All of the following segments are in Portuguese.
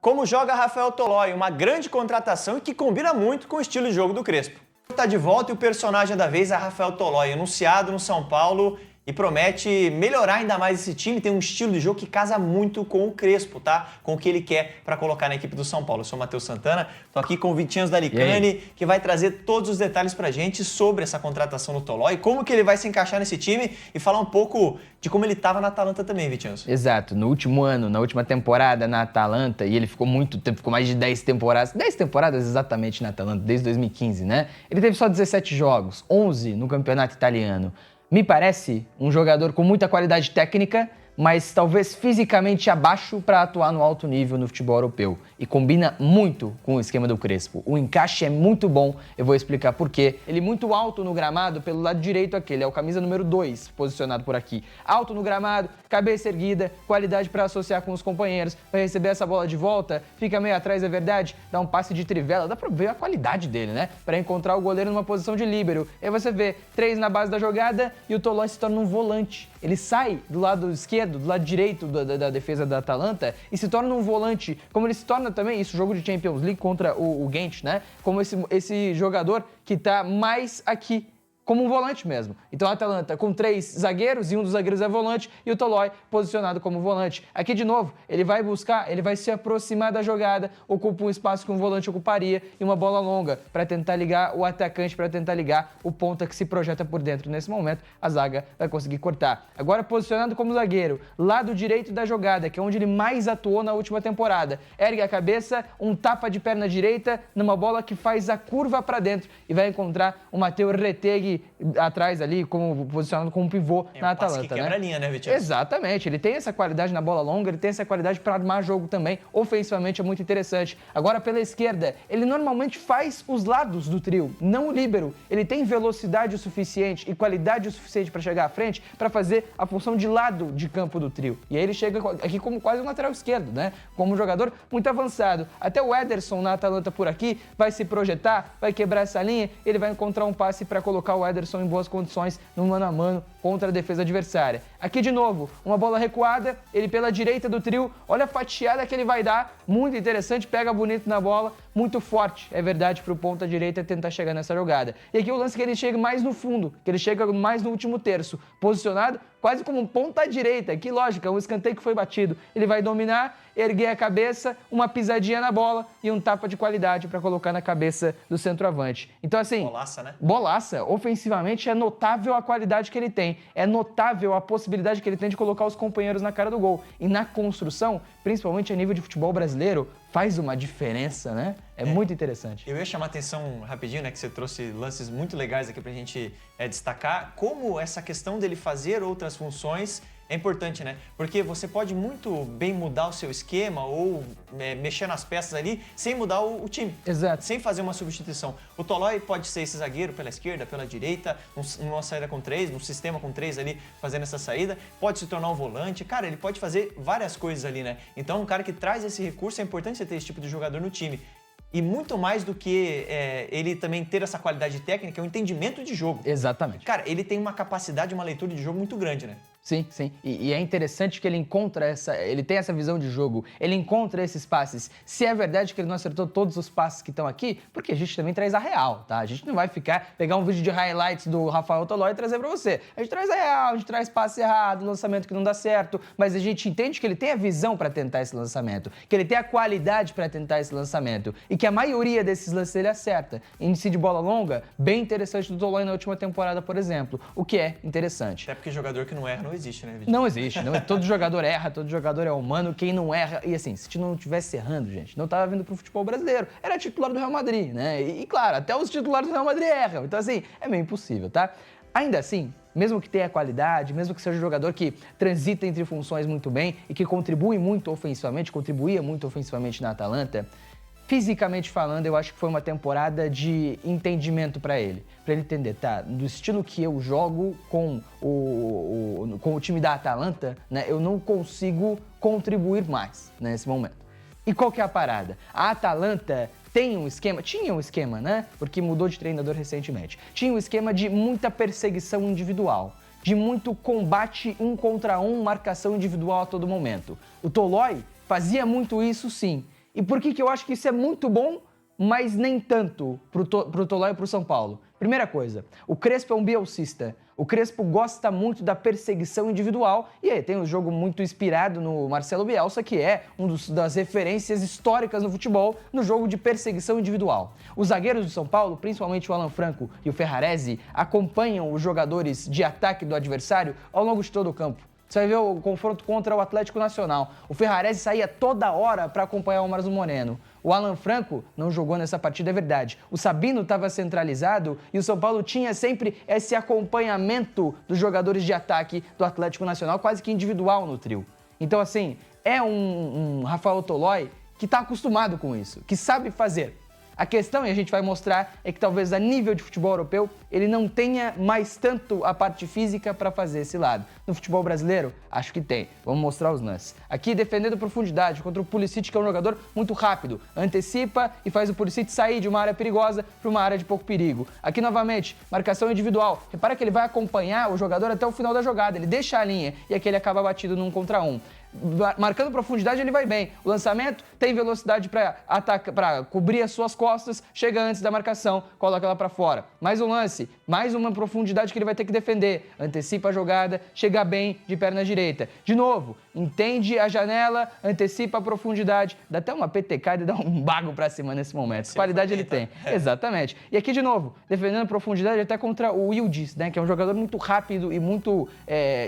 Como joga Rafael Tolói, uma grande contratação e que combina muito com o estilo de jogo do Crespo. Está de volta e o personagem da vez é Rafael Tolói, anunciado no São Paulo e promete melhorar ainda mais esse time. Tem um estilo de jogo que casa muito com o Crespo, tá? Com o que ele quer para colocar na equipe do São Paulo. Eu sou o Matheus Santana, tô aqui com o Vitinhos Dalicani, que vai trazer todos os detalhes pra gente sobre essa contratação do Tolói, como que ele vai se encaixar nesse time e falar um pouco de como ele estava na Atalanta também, Vitinhos. Exato, no último ano, na última temporada na Atalanta, e ele ficou muito tempo, ficou mais de 10 temporadas exatamente na Atalanta, desde 2015, né? Ele teve só 17 jogos, 11 no campeonato italiano. Me parece um jogador com muita qualidade técnica, mas talvez fisicamente abaixo para atuar no alto nível no futebol europeu. E combina muito com o esquema do Crespo. O encaixe é muito bom, eu vou explicar por quê. Ele é muito alto no gramado, pelo lado direito aqui, ele é o camisa número 2, posicionado por aqui. Alto no gramado, cabeça erguida, qualidade para associar com os companheiros, para receber essa bola de volta, fica meio atrás, é verdade, dá um passe de trivela, dá para ver a qualidade dele, né? Para encontrar o goleiro numa posição de líbero. Aí você vê 3 na base da jogada e o Tolói se torna um volante. Ele sai do lado esquerdo, do lado direito da defesa da Atalanta e se torna um volante, como ele se torna também, isso, jogo de Champions League contra o Ghent, né? Como esse jogador que tá mais aqui, como um volante mesmo. Então a Atalanta com 3 zagueiros, e um dos zagueiros é volante, e o Tolói posicionado como volante. Aqui de novo, ele vai buscar, ele vai se aproximar da jogada, ocupa um espaço que um volante ocuparia, e uma bola longa para tentar ligar o atacante, para tentar ligar o ponta que se projeta por dentro. Nesse momento, a zaga vai conseguir cortar. Agora posicionado como zagueiro, lado direito da jogada, que é onde ele mais atuou na última temporada. Ergue a cabeça, um tapa de perna direita, numa bola que faz a curva para dentro, e vai encontrar o Matteo Retegui atrás ali, posicionado como pivô na Atalanta, que quebra a linha, né, Vitinho? Exatamente, ele tem essa qualidade na bola longa, ele tem essa qualidade para armar jogo também, ofensivamente é muito interessante. Agora pela esquerda, ele normalmente faz os lados do trio, não o líbero. Ele tem velocidade o suficiente e qualidade o suficiente para chegar à frente, para fazer a função de lado de campo do trio. E aí ele chega aqui como quase um lateral esquerdo, né? Como um jogador muito avançado. Até o Ederson na Atalanta por aqui vai se projetar, vai quebrar essa linha, ele vai encontrar um passe para colocar o Ederson em boas condições no mano a mano contra a defesa adversária. Aqui de novo, uma bola recuada, ele pela direita do trio, olha a fatiada que ele vai dar, muito interessante, pega bonito na bola, muito forte, é verdade, para o ponta direita tentar chegar nessa jogada. E aqui o lance que ele chega mais no fundo, que ele chega mais no último terço, posicionado quase como um ponta direita, que lógica, um escanteio que foi batido, ele vai dominar, erguer a cabeça, uma pisadinha na bola e um tapa de qualidade para colocar na cabeça do centroavante. Então assim, bolaça, né? Bolaça, ofensivamente é notável a qualidade que ele tem, é notável a possibilidade que ele tem de colocar os companheiros na cara do gol. E na construção, principalmente a nível de futebol brasileiro, faz uma diferença, né? É muito interessante. Eu ia chamar a atenção rapidinho, né, que você trouxe lances muito legais aqui pra gente destacar, como essa questão dele fazer outras funções é importante, né? Porque você pode muito bem mudar o seu esquema ou mexer nas peças ali sem mudar o time. Exato. Sem fazer uma substituição. O Tolói pode ser esse zagueiro pela esquerda, pela direita, numa saída com 3, num sistema com 3 ali, fazendo essa saída. Pode se tornar um volante. Cara, ele pode fazer várias coisas ali, né? Então, um cara que traz esse recurso, é importante você ter esse tipo de jogador no time. E muito mais do que ele também ter essa qualidade técnica, é o entendimento de jogo. Exatamente. Cara, ele tem uma capacidade, uma leitura de jogo muito grande, né? Sim, sim. E é interessante que ele ele tem essa visão de jogo, ele encontra esses passes. Se é verdade que ele não acertou todos os passes que estão aqui, porque a gente também traz a real, tá? A gente não vai pegar um vídeo de highlights do Rafael Tolói e trazer pra você. A gente traz a real, a gente traz passe errado, lançamento que não dá certo, mas a gente entende que ele tem a visão para tentar esse lançamento, que ele tem a qualidade para tentar esse lançamento e que a maioria desses lances ele acerta. Índice de bola longa, bem interessante do Tolói na última temporada, por exemplo, o que é interessante. Até porque jogador que não erra não existe, né, Vitor? Não existe. Todo jogador erra, todo jogador é humano. Quem não erra... E assim, se não tivesse errando, gente, não tava vindo pro futebol brasileiro. Era titular do Real Madrid, né? E claro, até os titulares do Real Madrid erram. Então assim, é meio impossível, tá? Ainda assim, mesmo que tenha qualidade, mesmo que seja um jogador que transita entre funções muito bem e que contribua muito ofensivamente na Atalanta, fisicamente falando, eu acho que foi uma temporada de entendimento para ele entender, tá, do estilo que eu jogo com o time da Atalanta, né, eu não consigo contribuir mais nesse momento. E qual que é a parada? A Atalanta tinha um esquema, né, porque mudou de treinador recentemente, tinha um esquema de muita perseguição individual, de muito combate 1 contra 1, marcação individual a todo momento. O Tolói fazia muito isso, sim. E por que eu acho que isso é muito bom, mas nem tanto pro Tolói e pro São Paulo? Primeira coisa, o Crespo é um bielcista. O Crespo gosta muito da perseguição individual e aí tem um jogo muito inspirado no Marcelo Bielsa, que é das referências históricas no futebol, no jogo de perseguição individual. Os zagueiros do São Paulo, principalmente o Alan Franco e o Ferraresi, acompanham os jogadores de ataque do adversário ao longo de todo o campo. Você vai ver o confronto contra o Atlético Nacional. O Ferraresi saía toda hora para acompanhar o Marzo Moreno. O Alan Franco não jogou nessa partida, é verdade. O Sabino estava centralizado e o São Paulo tinha sempre esse acompanhamento dos jogadores de ataque do Atlético Nacional, quase que individual no trio. Então, assim, é um Rafael Tolói que está acostumado com isso, que sabe fazer. A questão, e a gente vai mostrar, é que talvez a nível de futebol europeu ele não tenha mais tanto a parte física para fazer esse lado. No futebol brasileiro, acho que tem. Vamos mostrar os lances. Aqui, defendendo profundidade contra o Pulisic, que é um jogador muito rápido. Antecipa e faz o Pulisic sair de uma área perigosa para uma área de pouco perigo. Aqui, novamente, marcação individual. Repara que ele vai acompanhar o jogador até o final da jogada. Ele deixa a linha e aqui ele acaba batido num contra um. Marcando profundidade, ele vai bem. O lançamento tem velocidade para cobrir as suas costas, chega antes da marcação, coloca ela para fora. Mais um lance, mais uma profundidade que ele vai ter que defender. Antecipa a jogada, chega bem de perna direita. De novo, entende a janela, antecipa a profundidade, dá até uma petecada e dá um bago para cima nesse momento. Qualidade ele tem. Exatamente. E aqui de novo, defendendo a profundidade até contra o Yildiz, né, que é um jogador muito rápido e muito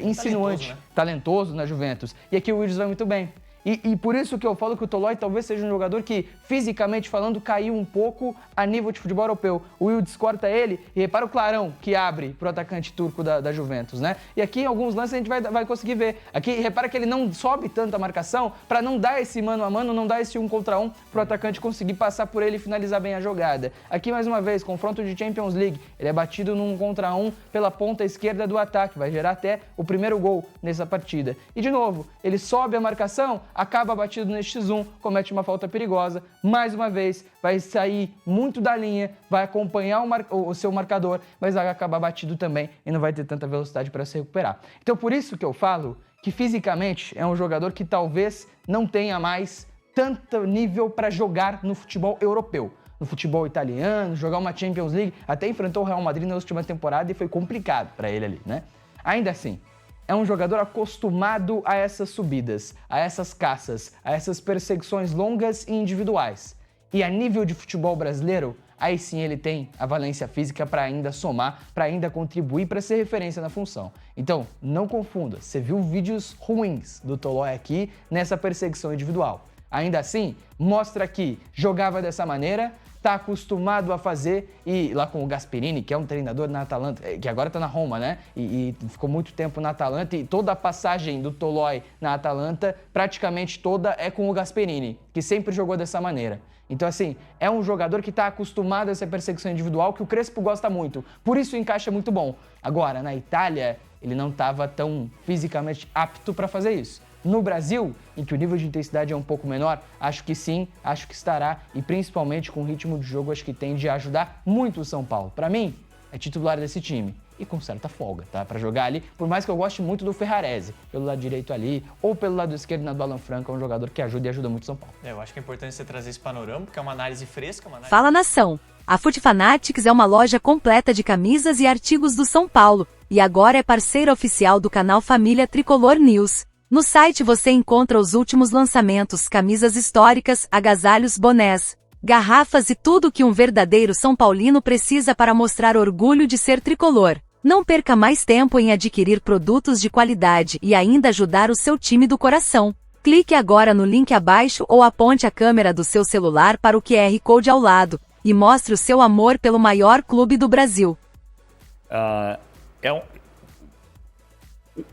insinuante, talentoso na Juventus. E aqui o Willis vai muito bem. E por isso que eu falo que o Tolói talvez seja um jogador que, fisicamente falando, caiu um pouco a nível de futebol europeu. O Wilds corta ele e repara o clarão que abre pro atacante turco da Juventus, né? E aqui em alguns lances a gente vai conseguir ver. Aqui repara que ele não sobe tanto a marcação para não dar esse mano a mano, não dar esse 1 contra 1 pro atacante conseguir passar por ele e finalizar bem a jogada. Aqui mais uma vez, confronto de Champions League. Ele é batido num 1 contra 1 pela ponta esquerda do ataque. Vai gerar até o primeiro gol nessa partida. E de novo, ele sobe a marcação, acaba batido neste X1, comete uma falta perigosa, mais uma vez vai sair muito da linha, vai acompanhar o seu marcador, mas vai acabar batido também e não vai ter tanta velocidade para se recuperar. Então por isso que eu falo que fisicamente é um jogador que talvez não tenha mais tanto nível para jogar no futebol europeu. No futebol italiano, jogar uma Champions League, até enfrentou o Real Madrid na última temporada e foi complicado para ele ali, né? Ainda assim, é um jogador acostumado a essas subidas, a essas caças, a essas perseguições longas e individuais. E a nível de futebol brasileiro, aí sim ele tem a valência física para ainda somar, para ainda contribuir, para ser referência na função. Então, não confunda, você viu vídeos ruins do Tolói aqui nessa perseguição individual. Ainda assim, mostra que jogava dessa maneira, está acostumado a fazer, e lá com o Gasperini, que é um treinador na Atalanta, que agora está na Roma, né? E ficou muito tempo na Atalanta, e toda a passagem do Tolói na Atalanta, praticamente toda é com o Gasperini, que sempre jogou dessa maneira. Então, assim, é um jogador que está acostumado a essa perseguição individual, que o Crespo gosta muito, por isso o encaixe é muito bom. Agora, na Itália, ele não estava tão fisicamente apto para fazer isso. No Brasil, em que o nível de intensidade é um pouco menor, acho que sim, acho que estará, e principalmente com o ritmo de jogo, acho que tende a ajudar muito o São Paulo. Para mim, é titular desse time, e com certa folga, tá? Para jogar ali, por mais que eu goste muito do Ferraresi, pelo lado direito ali, ou pelo lado esquerdo na do Alan Franco, é um jogador que ajuda e ajuda muito o São Paulo. Eu acho que é importante você trazer esse panorama, porque é uma análise fresca, Fala, nação! A Foot Fanatics é uma loja completa de camisas e artigos do São Paulo, e agora é parceira oficial do canal Família Tricolor News. No site você encontra os últimos lançamentos, camisas históricas, agasalhos, bonés, garrafas e tudo que um verdadeiro São Paulino precisa para mostrar orgulho de ser tricolor. Não perca mais tempo em adquirir produtos de qualidade e ainda ajudar o seu time do coração. Clique agora no link abaixo ou aponte a câmera do seu celular para o QR Code ao lado e mostre o seu amor pelo maior clube do Brasil.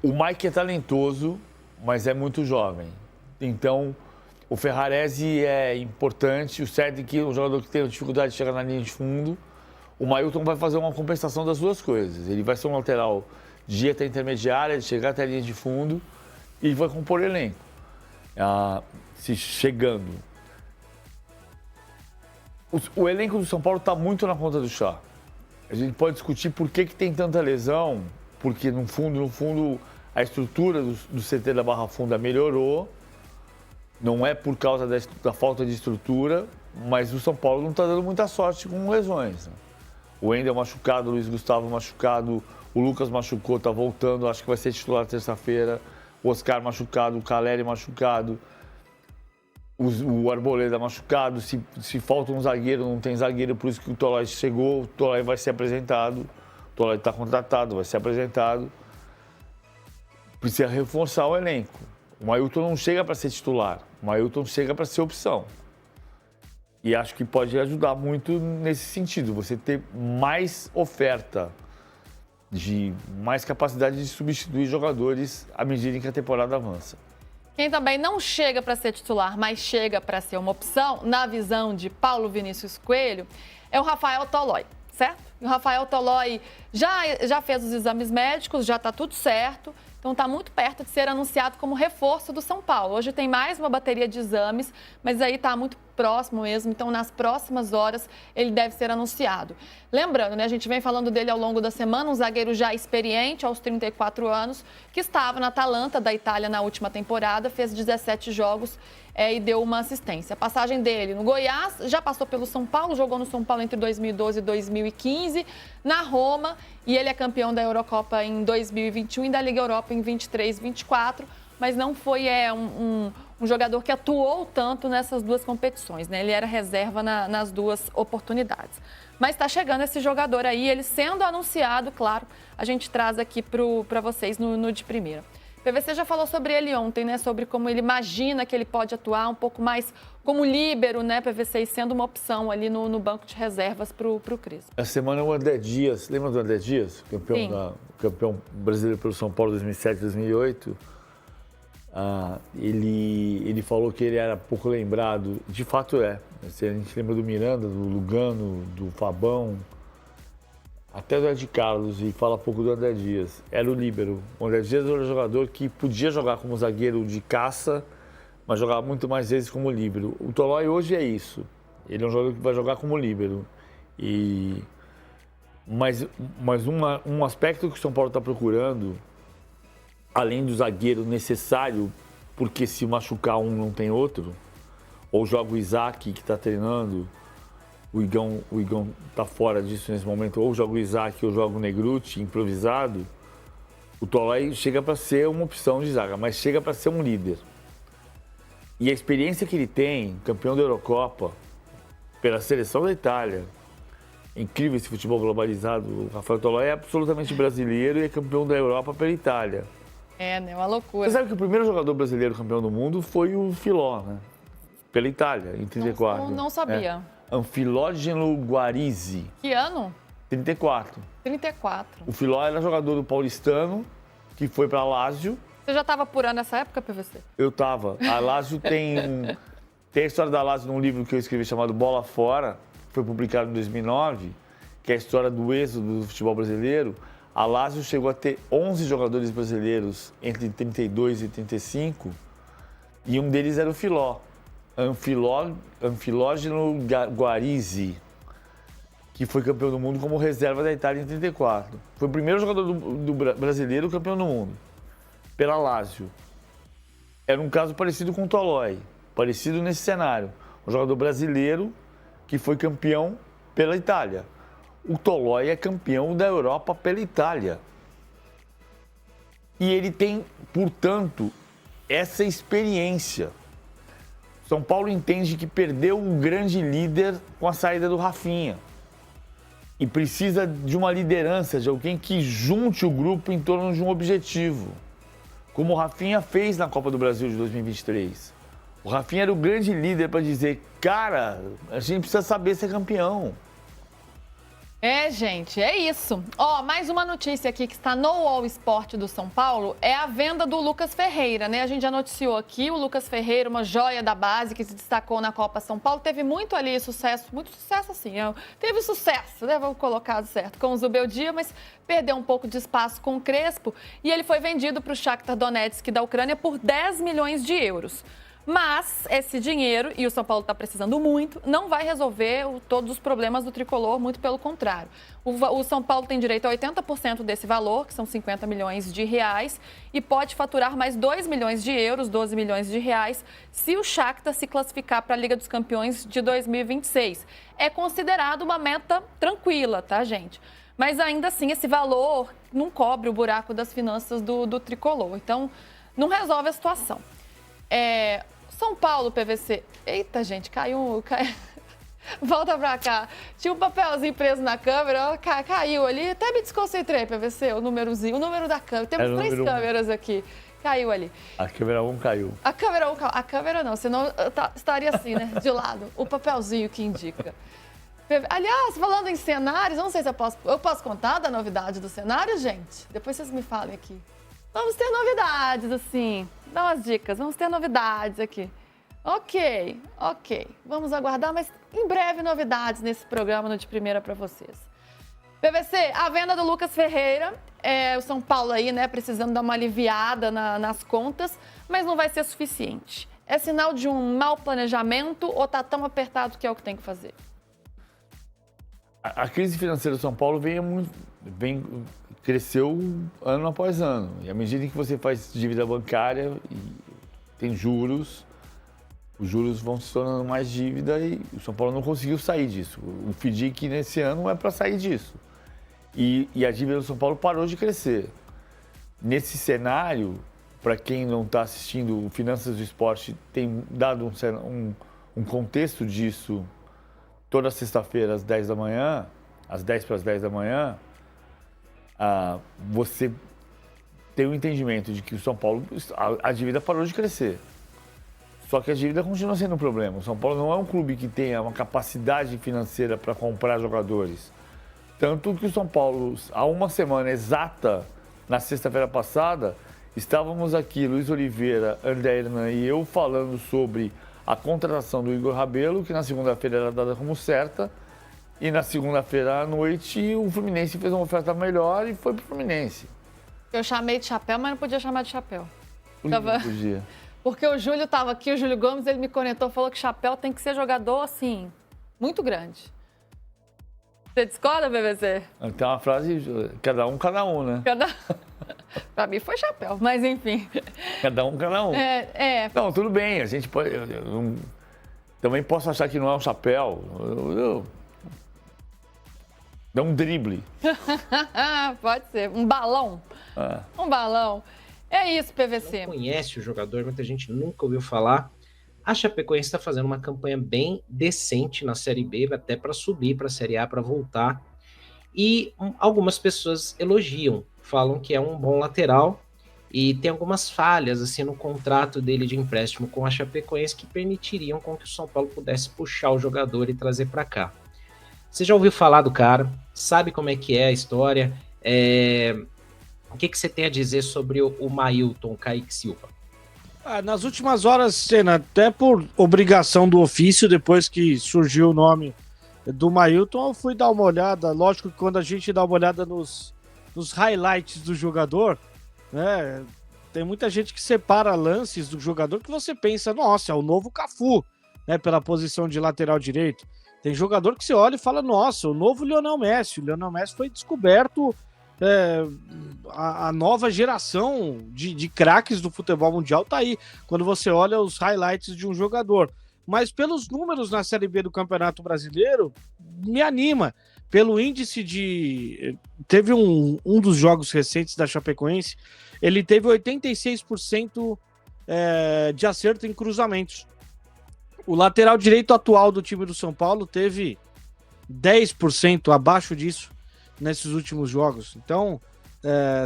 O Mike é talentoso, mas é muito jovem. Então, o Ferraresi é importante, o Cedric é um jogador que tem dificuldade de chegar na linha de fundo. O Mailton vai fazer uma compensação das duas coisas. Ele vai ser um lateral de ir até a intermediária, de chegar até a linha de fundo e vai compor elenco. Se chegando. O elenco do São Paulo está muito na conta do chá. A gente pode discutir por que tem tanta lesão, porque no fundo, a estrutura do CT da Barra Funda melhorou, Não é por causa da falta de estrutura, mas o São Paulo não está dando muita sorte com lesões. Né? O Wendel machucado, o Luiz Gustavo machucado, o Lucas machucou, está voltando, acho que vai ser titular terça-feira. O Oscar machucado, o Caleri machucado, o Arboleda machucado. Se falta um zagueiro, não tem zagueiro, por isso que o Tolói chegou, o Tolói vai ser apresentado. O Tolói está contratado, vai ser apresentado. Precisa reforçar o elenco. O Mailton não chega para ser titular, o Mailton chega para ser opção. E acho que pode ajudar muito nesse sentido, você ter mais oferta, mais capacidade de substituir jogadores à medida em que a temporada avança. Quem também não chega para ser titular, mas chega para ser uma opção, na visão de Paulo Vinícius Coelho, é o Rafael Tolói, certo? E o Rafael Tolói já fez os exames médicos, já está tudo certo. Então está muito perto de ser anunciado como reforço do São Paulo. Hoje tem mais uma bateria de exames, mas aí está muito próximo mesmo. Então nas próximas horas ele deve ser anunciado. Lembrando, né, a gente vem falando dele ao longo da semana, um zagueiro já experiente, aos 34 anos, que estava na Atalanta da Itália na última temporada, fez 17 jogos e deu uma assistência. A passagem dele no Goiás, já passou pelo São Paulo, jogou no São Paulo entre 2012 e 2015, na Roma, e ele é campeão da Eurocopa em 2021 e da Liga Europa em 23 e 24, mas não foi um jogador que atuou tanto nessas duas competições, né? Ele era reserva nas duas oportunidades. Mas está chegando esse jogador aí, ele sendo anunciado, claro, a gente traz aqui para vocês no de primeira. PVC já falou sobre ele ontem, né? Sobre como ele imagina que ele pode atuar um pouco mais como líbero, né, PVC, e sendo uma opção ali no banco de reservas para o Crespo. Essa semana o André Dias, lembra do André Dias? Campeão brasileiro pelo São Paulo 2007, 2008. Ele falou que ele era pouco lembrado. De fato é. A gente lembra do Miranda, do Lugano, do Fabão, até do Ed Carlos, e fala pouco do André Dias. Era o líbero. O André Dias era um jogador que podia jogar como zagueiro de caça, mas jogava muito mais vezes como líbero. O Tolói hoje é isso. Ele é um jogador que vai jogar como líbero. Mas um aspecto que o São Paulo está procurando, além do zagueiro necessário, porque se machucar um não tem outro, ou joga o Isaac que está treinando, o Igão está fora disso nesse momento, ou joga o Isaac ou joga o Negruti improvisado, o Tolói chega para ser uma opção de zaga, mas chega para ser um líder. E a experiência que ele tem, campeão da Eurocopa, pela seleção da Itália, incrível esse futebol globalizado, o Rafael Tolói é absolutamente brasileiro e é campeão da Europa pela Itália. É, né? Uma loucura. Você sabe que o primeiro jogador brasileiro campeão do mundo foi o Filó, né? Pela Itália, em 34. Não sabia. Anfilógeno Guarizzi. Que ano? 34. 34. O Filó era jogador do Paulistano, que foi para Lazio. Você já estava apurando nessa época, PVC? Eu estava. A Lazio tem a história da Lazio num livro que eu escrevi chamado Bola Fora, que foi publicado em 2009, que é a história do êxodo do futebol brasileiro. A Lazio chegou a ter 11 jogadores brasileiros entre 32 e 35, e um deles era o Filó. Anfilógeno Guarizzi, que foi campeão do mundo como reserva da Itália em 34. Foi o primeiro jogador do brasileiro campeão do mundo, pela Lazio. Era um caso parecido com o Tolói, parecido nesse cenário. Um jogador brasileiro que foi campeão pela Itália. O Tolói é campeão da Europa pela Itália. E ele tem, portanto, essa experiência. São Paulo entende que perdeu um grande líder com a saída do Rafinha. E precisa de uma liderança, de alguém que junte o grupo em torno de um objetivo. Como o Rafinha fez na Copa do Brasil de 2023. O Rafinha era o grande líder para dizer, cara, a gente precisa saber ser campeão. É, gente, é isso. Ó, mais uma notícia aqui que está no All Sport do São Paulo é a venda do Lucas Ferreira, né? A gente já noticiou aqui, o Lucas Ferreira, uma joia da base que se destacou na Copa São Paulo, teve muito ali sucesso, muito sucesso assim, teve sucesso, né? Vamos colocar certo, com o Zubeldia, mas perdeu um pouco de espaço com o Crespo e ele foi vendido para o Shakhtar Donetsk da Ucrânia por 10 milhões de euros. Mas esse dinheiro, e o São Paulo está precisando muito, não vai resolver todos os problemas do tricolor, muito pelo contrário. O São Paulo tem direito a 80% desse valor, que são 50 milhões de reais, e pode faturar mais 2 milhões de euros, 12 milhões de reais, se o Shakhtar se classificar para a Liga dos Campeões de 2026. É considerado uma meta tranquila, tá, gente? Mas ainda assim, esse valor não cobre o buraco das finanças do tricolor. Então, não resolve a situação. São Paulo, PVC. Eita, gente, caiu. Volta pra cá. Tinha um papelzinho preso na câmera, ó, caiu ali. Até me desconcentrei, PVC, o númerozinho, o número da câmera. Temos 3 câmeras aqui. Caiu ali. A câmera 1 caiu. A câmera 1 caiu. A câmera não, senão estaria assim, né? De lado. O papelzinho que indica. Aliás, falando em cenários, não sei se eu posso contar da novidade do cenário, gente? Depois vocês me falem aqui. Vamos ter novidades, assim. Dá umas dicas, vamos ter novidades aqui. Ok. Vamos aguardar, mas em breve novidades nesse programa no De Primeira para vocês. PVC, a venda do Lucas Ferreira, o São Paulo aí, né, precisando dar uma aliviada nas contas, mas não vai ser suficiente. É sinal de um mau planejamento ou tá tão apertado que é o que tem que fazer? A crise financeira do São Paulo cresceu ano após ano. E à medida em que você faz dívida bancária e tem juros, os juros vão se tornando mais dívida e o São Paulo não conseguiu sair disso. O FDIC nesse ano é para sair disso. E a dívida do São Paulo parou de crescer. Nesse cenário, para quem não está assistindo, o Finanças do Esporte tem dado um contexto disso toda sexta-feira às 10 da manhã, às 10 para as 10 da manhã, você tem o entendimento de que o São Paulo, a dívida parou de crescer. Só que a dívida continua sendo um problema. O São Paulo não é um clube que tenha uma capacidade financeira para comprar jogadores. Tanto que o São Paulo, há uma semana exata, na sexta-feira passada, estávamos aqui, Luiz Oliveira, André Hernan e eu, falando sobre a contratação do Igor Rabelo, que na segunda-feira era dada como certa, e na segunda-feira à noite o Fluminense fez uma oferta melhor e foi pro Fluminense. Eu chamei de chapéu, mas não podia chamar de chapéu. Não podia. Porque o Júlio estava aqui, o Júlio Gomes, ele me conectou, falou que chapéu tem que ser jogador, assim, muito grande. Você discorda, BBC? Tem uma frase, cada um, né? Pra mim foi chapéu, mas enfim. Cada um. Não, tudo bem, a gente pode... também posso achar que não é um chapéu. Dá um drible. Pode ser. Um balão. Um balão. É isso, PVC. Não conhece o jogador, muita gente nunca ouviu falar. A Chapecoense está fazendo uma campanha bem decente na Série B, até para subir para a Série A, para voltar. E algumas pessoas elogiam, falam que é um bom lateral e tem algumas falhas assim no contrato dele de empréstimo com a Chapecoense que permitiriam com que o São Paulo pudesse puxar o jogador e trazer para cá. Você já ouviu falar do cara? Sabe como é que é a história? O que você tem a dizer sobre o Mailton Kaique Silva? Nas últimas horas, Senna, até por obrigação do ofício, depois que surgiu o nome do Mailton, eu fui dar uma olhada. Lógico que quando a gente dá uma olhada nos highlights do jogador, né, tem muita gente que separa lances do jogador que você pensa, nossa, é o novo Cafu, né, pela posição de lateral direito. Tem jogador que você olha e fala, nossa, o novo Lionel Messi. O Lionel Messi foi descoberto... a nova geração de craques do futebol mundial tá aí, quando você olha os highlights de um jogador. Mas pelos números na Série B do Campeonato Brasileiro, me anima. Pelo índice de... Teve um dos jogos recentes da Chapecoense, ele teve 86% de acerto em cruzamentos. O lateral direito atual do time do São Paulo teve 10% abaixo disso nesses últimos jogos. Então,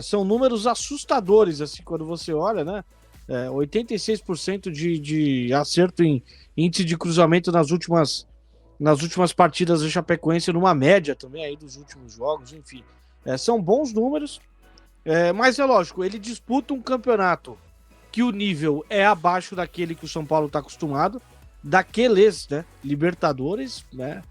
são números assustadores, assim, quando você olha, né? 86% de acerto em índice de cruzamento nas últimas partidas da Chapecoense, numa média também aí dos últimos jogos, enfim. São bons números, mas é lógico, ele disputa um campeonato que o nível é abaixo daquele que o São Paulo está acostumado, daqueles, né? Libertadores, né?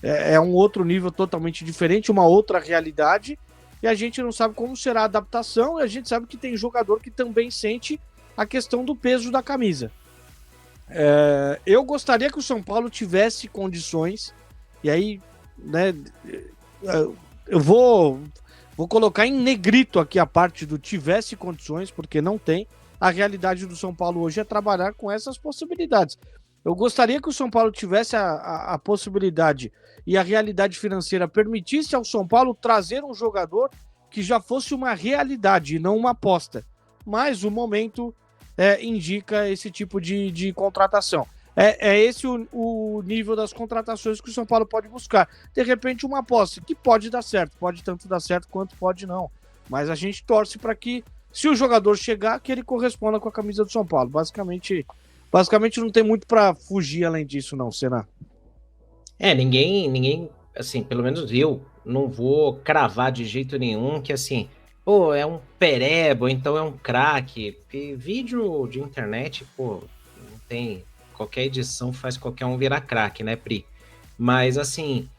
É um outro nível totalmente diferente, uma outra realidade, e a gente não sabe como será a adaptação, e a gente sabe que tem jogador que também sente a questão do peso da camisa. Eu gostaria que o São Paulo tivesse condições, e aí, né, eu vou colocar em negrito aqui a parte do tivesse condições, porque não tem. A realidade do São Paulo hoje é trabalhar com essas possibilidades. Eu gostaria que o São Paulo tivesse a possibilidade e a realidade financeira permitisse ao São Paulo trazer um jogador que já fosse uma realidade e não uma aposta. Mas o momento indica esse tipo de contratação. É esse o nível das contratações que o São Paulo pode buscar. De repente, uma aposta que pode dar certo, pode tanto dar certo quanto pode não. Mas a gente torce para que, se o jogador chegar, que ele corresponda com a camisa do São Paulo. Basicamente não tem muito para fugir além disso, não, Senna. Ninguém, assim, pelo menos eu, não vou cravar de jeito nenhum que, assim, pô, é um pereba, então é um craque. Vídeo de internet, pô, não tem... Qualquer edição faz qualquer um virar craque, né, Pri? Mas, assim,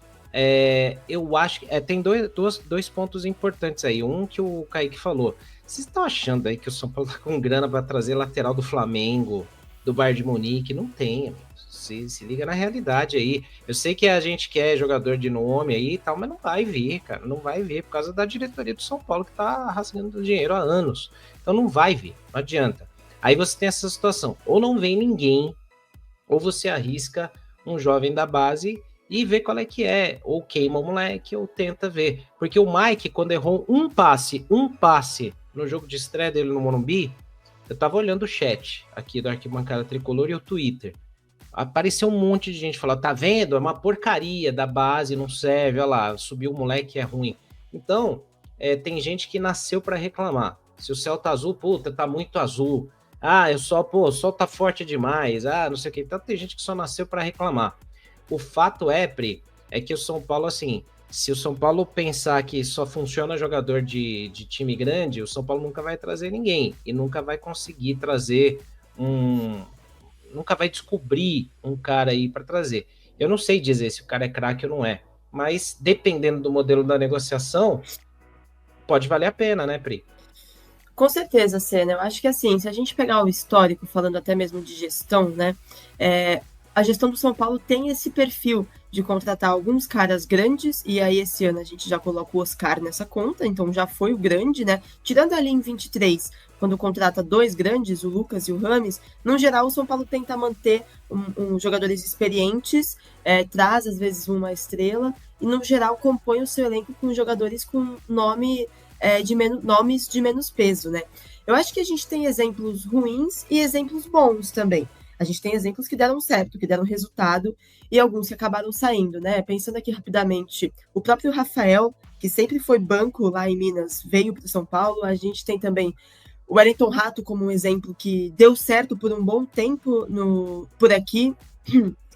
eu acho que tem dois pontos importantes aí. Um que o Kaique falou. Vocês estão achando aí que o São Paulo tá com grana para trazer lateral do Flamengo, do Bayern de Munique? Não tem, amigo. Se liga na realidade aí. Eu sei que a gente quer jogador de nome aí e tal, mas não vai vir, cara. Não vai vir por causa da diretoria do São Paulo que tá rasgando dinheiro há anos. Então não vai vir, não adianta. Aí você tem essa situação. Ou não vem ninguém, ou você arrisca um jovem da base e vê qual é que é, ou queima o moleque, ou tenta ver. Porque o Mike, quando errou um passe no jogo de estreia dele no Morumbi, eu tava olhando o chat aqui do Arquibancada Tricolor e o Twitter. Apareceu um monte de gente falando, tá vendo? É uma porcaria da base, não serve, olha lá, subiu o moleque, é ruim. Então, tem gente que nasceu para reclamar. Se o céu tá azul, puta, tá muito azul. O sol tá forte demais, não sei o que. Então tem gente que só nasceu para reclamar. O fato Pri, é que o São Paulo, assim, se o São Paulo pensar que só funciona jogador de time grande, o São Paulo nunca vai trazer ninguém e nunca vai conseguir trazer nunca vai descobrir um cara aí para trazer. Eu não sei dizer se o cara é craque ou não é, mas dependendo do modelo da negociação, pode valer a pena, né, Pri? Com certeza, Senna. Eu acho que assim, se a gente pegar o histórico, falando até mesmo de gestão, né? A gestão do São Paulo tem esse perfil de contratar alguns caras grandes, e aí esse ano a gente já coloca o Oscar nessa conta, então já foi o grande, né? Tirando ali em 23, quando contrata dois grandes, o Lucas e o Rames, no geral o São Paulo tenta manter jogadores experientes, traz às vezes uma estrela, e no geral compõe o seu elenco com jogadores com nomes de menos peso, né? Eu acho que a gente tem exemplos ruins e exemplos bons também. A gente tem exemplos que deram certo, que deram resultado, e alguns que acabaram saindo, né? Pensando aqui rapidamente, o próprio Rafael, que sempre foi banco lá em Minas, veio para o São Paulo. A gente tem também o Wellington Rato como um exemplo que deu certo por um bom tempo por aqui.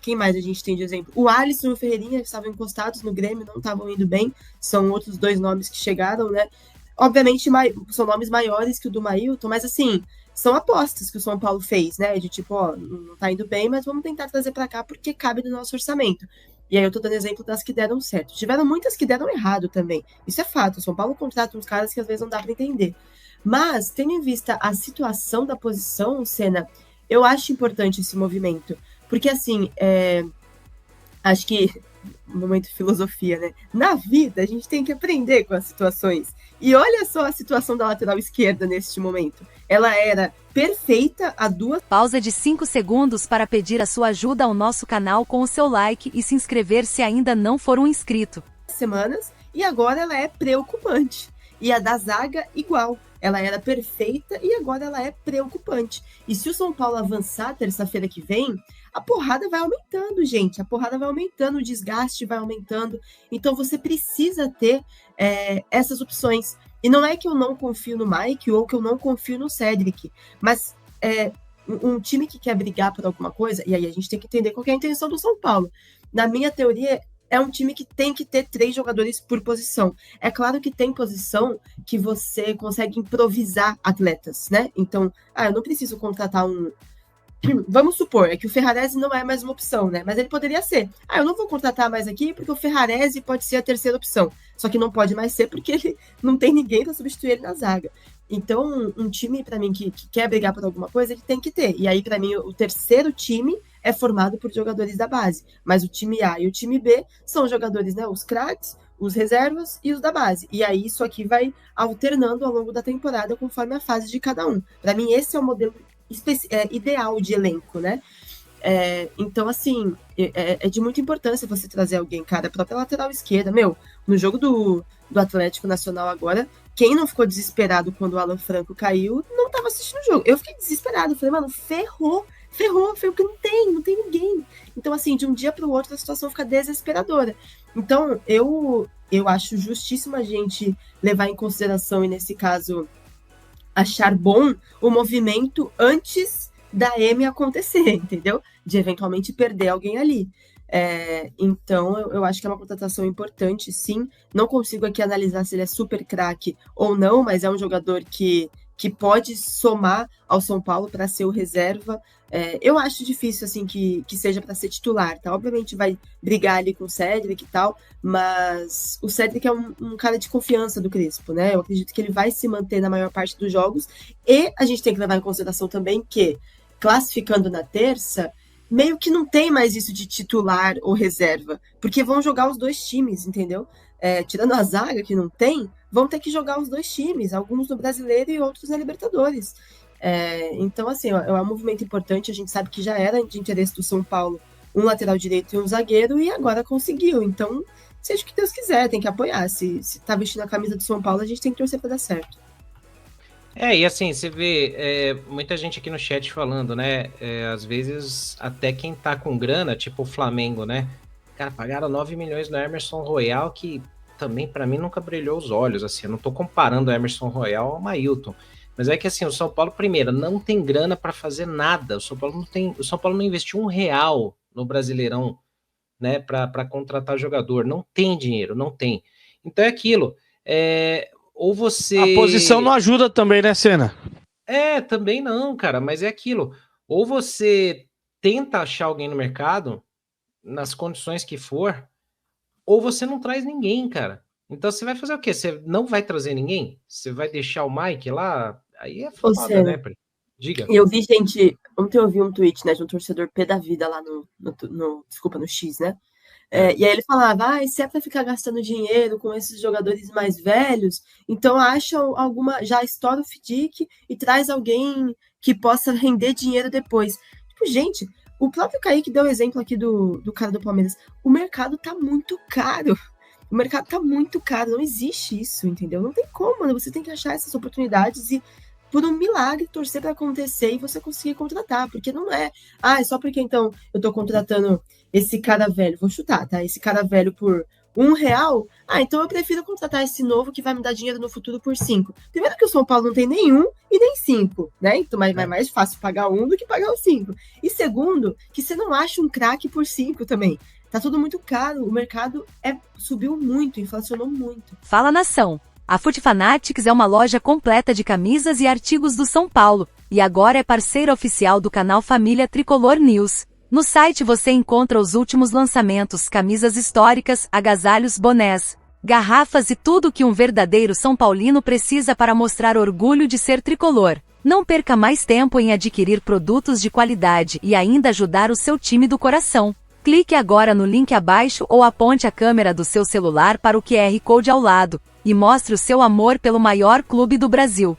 Quem mais a gente tem de exemplo? O Alisson e o Ferreirinha estavam encostados no Grêmio, não estavam indo bem. São outros dois nomes que chegaram, né? Obviamente, são nomes maiores que o do Mailton, mas assim, são apostas que o São Paulo fez, né? De tipo, não tá indo bem, mas vamos tentar trazer para cá porque cabe no nosso orçamento. E aí eu tô dando exemplo das que deram certo. Tiveram muitas que deram errado também. Isso é fato. O São Paulo contrata uns caras que às vezes não dá para entender. Mas, tendo em vista a situação da posição, Senna, eu acho importante esse movimento. Porque, assim, acho que, momento de filosofia, né? Na vida, a gente tem que aprender com as situações. E olha só a situação da lateral esquerda neste momento. Ela era perfeita há 2... Pausa de 5 segundos para pedir a sua ajuda ao nosso canal com o seu like e se inscrever se ainda não for um inscrito. Semanas, e agora ela é preocupante. E a da zaga, igual. Ela era perfeita e agora ela é preocupante. E se o São Paulo avançar terça-feira que vem, a porrada vai aumentando, gente. A porrada vai aumentando, o desgaste vai aumentando. Então você precisa ter essas opções. E não é que eu não confio no Mike ou que eu não confio no Cedric, mas um time que quer brigar por alguma coisa, e aí a gente tem que entender qual que é a intenção do São Paulo. Na minha teoria, é um time que tem que ter 3 jogadores por posição. É claro que tem posição que você consegue improvisar atletas, né? Então, eu não preciso contratar Vamos supor, que o Ferrarese não é mais uma opção, né? Mas ele poderia ser. Eu não vou contratar mais aqui porque o Ferrarese pode ser a terceira opção. Só que não pode mais ser porque ele não tem ninguém para substituir ele na zaga. Então, um time, para mim, que quer brigar por alguma coisa, ele tem que ter. E aí, para mim, o terceiro time é formado por jogadores da base. Mas o time A e o time B são jogadores, né? Os craques, os reservas e os da base. E aí, isso aqui vai alternando ao longo da temporada conforme a fase de cada um. Para mim, esse é o modelo ideal de elenco, né? Então, assim, é de muita importância você trazer alguém, cara, a própria lateral esquerda. No jogo do Atlético Nacional agora, quem não ficou desesperado quando o Alan Franco caiu, não tava assistindo o jogo. Eu fiquei desesperado, falei, mano, ferrou, porque não tem ninguém. Então, assim, de um dia para o outro a situação fica desesperadora. Então, eu acho justíssimo a gente levar em consideração, e nesse caso, achar bom o movimento antes da M acontecer, entendeu? De eventualmente perder alguém ali. Então, eu acho que é uma contratação importante, sim. Não consigo aqui analisar se ele é super craque ou não, mas é um jogador que pode somar ao São Paulo para ser o reserva. Eu acho difícil, assim, que seja para ser titular, tá? Obviamente vai brigar ali com o Cédric e tal, mas o Cédric é um cara de confiança do Crespo, né? Eu acredito que ele vai se manter na maior parte dos jogos, e a gente tem que levar em consideração também que, classificando na terça, meio que não tem mais isso de titular ou reserva, porque vão jogar os dois times, entendeu? Tirando a zaga, que não tem, vão ter que jogar os dois times, alguns no Brasileiro e outros na Libertadores. Então, assim, é um movimento importante. A gente sabe que já era de interesse do São Paulo um lateral direito e um zagueiro, e agora conseguiu. Então, seja o que Deus quiser, tem que apoiar. Se tá vestindo a camisa do São Paulo, a gente tem que torcer para dar certo. E assim, você vê muita gente aqui no chat falando, né? Às vezes, até quem tá com grana, tipo o Flamengo, né? Cara, pagaram 9 milhões no Emerson Royal, que também, para mim, nunca brilhou os olhos. Assim, eu não tô comparando o Emerson Royal ao Mailton. Mas é que assim, o São Paulo, primeiro, não tem grana para fazer nada. O São Paulo não investiu R$1 no Brasileirão, né? Para contratar jogador. Não tem dinheiro, não tem. Então é aquilo. Ou você... A posição não ajuda também, né, Senna? Também não, cara, mas é aquilo. Ou você tenta achar alguém no mercado, nas condições que for, ou você não traz ninguém, cara. Então você vai fazer o quê? Você não vai trazer ninguém? Você vai deixar o Mike lá? Aí é foda, né? Diga. Eu vi, gente, ontem eu vi um tweet, né, de um torcedor pé da vida lá no X, né? E aí ele falava, se é pra ficar gastando dinheiro com esses jogadores mais velhos, então acha já estoura o FDIC e traz alguém que possa render dinheiro depois. Tipo, gente, o próprio Kaique deu o exemplo aqui do cara do Palmeiras. O mercado tá muito caro. O mercado tá muito caro, não existe isso, entendeu? Não tem como, né? Você tem que achar essas oportunidades e, por um milagre, torcer para acontecer e você conseguir contratar, porque não é só porque então eu tô contratando esse cara velho, vou chutar, tá? Esse cara velho por R$1, então eu prefiro contratar esse novo que vai me dar dinheiro no futuro por 5. Primeiro que o São Paulo não tem nenhum e nem 5, né? Então é mais fácil pagar 1 do que pagar os 5. E segundo, que você não acha um craque por 5 também. Tá tudo muito caro, o mercado subiu muito, inflacionou muito. Fala, nação! A Foot Fanatics é uma loja completa de camisas e artigos do São Paulo, e agora é parceira oficial do canal Família Tricolor News. No site você encontra os últimos lançamentos, camisas históricas, agasalhos, bonés, garrafas e tudo que um verdadeiro São Paulino precisa para mostrar orgulho de ser tricolor. Não perca mais tempo em adquirir produtos de qualidade e ainda ajudar o seu time do coração. Clique agora no link abaixo ou aponte a câmera do seu celular para o QR Code ao lado e mostre o seu amor pelo maior clube do Brasil.